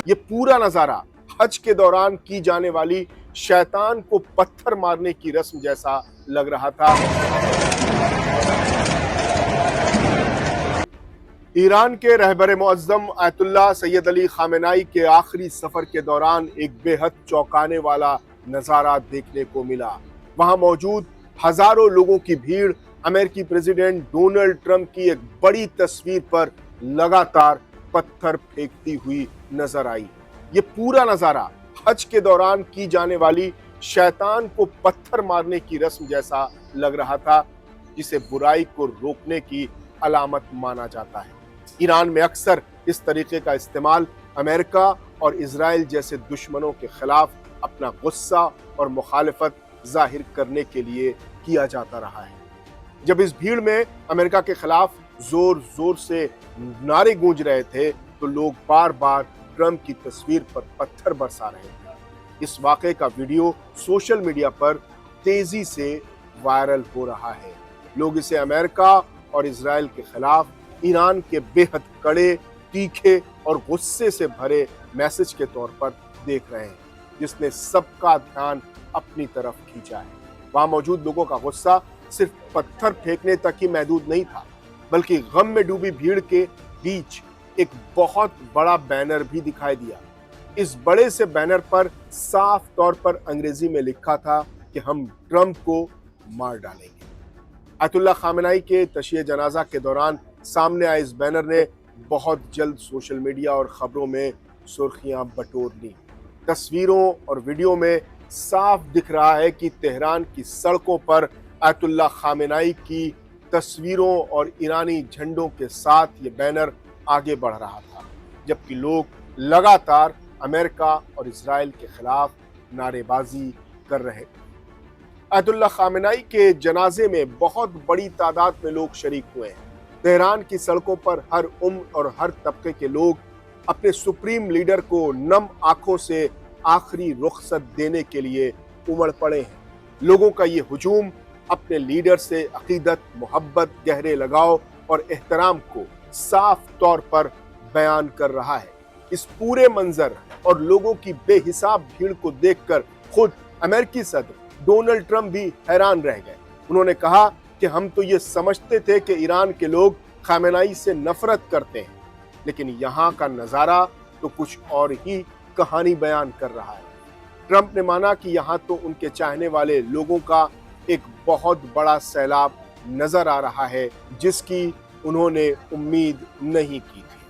یہ پورا نظارہ حج کے دوران کی جانے والی شیطان کو پتھر مارنے کی رسم جیسا لگ رہا تھا۔ ایران کے رہبر معظم آیت اللہ سید علی خامنہئی کے آخری سفر کے دوران ایک بے حد چونکانے والا نظارہ دیکھنے کو ملا۔ وہاں موجود ہزاروں لوگوں کی بھیڑ امریکی پریزیڈنٹ ڈونلڈ ٹرمپ کی ایک بڑی تصویر پر لگاتار پتھر پھینکتی ہوئی نظر آئی۔ یہ پورا نظارہ حج کے دوران کی جانے والی شیطان کو پتھر مارنے کی رسم جیسا لگ رہا تھا، جسے برائی کو روکنے کی علامت مانا جاتا ہے۔ ایران میں اکثر اس طریقے کا استعمال امریکہ اور اسرائیل جیسے دشمنوں کے خلاف اپنا غصہ اور مخالفت ظاہر کرنے کے لیے کیا جاتا رہا ہے۔ جب اس بھیڑ میں امریکہ کے خلاف زور زور سے نعرے گونج رہے تھے تو لوگ بار بار ٹرمپ کی تصویر پر پتھر برسا رہے تھے۔ اس واقعے کا ویڈیو سوشل میڈیا پر تیزی سے وائرل ہو رہا ہے۔ لوگ اسے امریکہ اور اسرائیل کے خلاف ایران کے بے حد کڑے، تیکھے اور غصے سے بھرے میسج کے طور پر دیکھ رہے ہیں، جس نے سب کا دھیان اپنی طرف کھینچا ہے۔ وہاں موجود لوگوں کا غصہ صرف پتھر پھینکنے تک ہی محدود نہیں تھا، بلکہ غم میں ڈوبی بھیڑ کے بیچ ایک بہت بڑا بینر بھی دکھائی دیا۔ اس بڑے سے بینر پر صاف طور پر انگریزی میں لکھا تھا کہ ہم ٹرمپ کو مار ڈالیں گے۔ آیت اللہ خامنہئی کے تشییع جنازہ کے دوران سامنے آئے اس بینر نے بہت جلد سوشل میڈیا اور خبروں میں سرخیاں بٹور لی۔ تصویروں اور ویڈیو میں صاف دکھ رہا ہے کہ تہران کی سڑکوں پر آیت اللہ خامنہئی کی تصویروں اور ایرانی جھنڈوں کے ساتھ یہ بینر آگے بڑھ رہا تھا، جبکہ لوگ لگاتار امریکہ اور اسرائیل کے خلاف نعرے بازی کر رہے تھے۔ آیت اللہ خامنہئی کے جنازے میں بہت بڑی تعداد میں لوگ شریک ہوئے ہیں۔ تہران کی سڑکوں پر ہر عمر اور ہر طبقے کے لوگ اپنے سپریم لیڈر کو نم آنکھوں سے آخری رخصت دینے کے لیے امڑ پڑے ہیں۔ لوگوں کا یہ ہجوم اپنے لیڈر سے عقیدت، محبت، گہرے لگاؤ اور احترام کو صاف طور پر بیان کر رہا ہے۔ اس پورے منظر اور لوگوں کی بے حساب بھیڑ کو دیکھ کر خود امریکی صدر ڈونلڈ ٹرمپ بھی حیران رہ گئے۔ انہوں نے کہا کہ ہم تو یہ سمجھتے تھے کہ ایران کے لوگ خامنہئی سے نفرت کرتے ہیں، لیکن یہاں کا نظارہ تو کچھ اور ہی کہانی بیان کر رہا ہے۔ ٹرمپ نے مانا کہ یہاں تو ان کے چاہنے والے لوگوں کا ایک بہت بڑا سیلاب نظر آ رہا ہے، جس کی انہوں نے امید نہیں کی تھی۔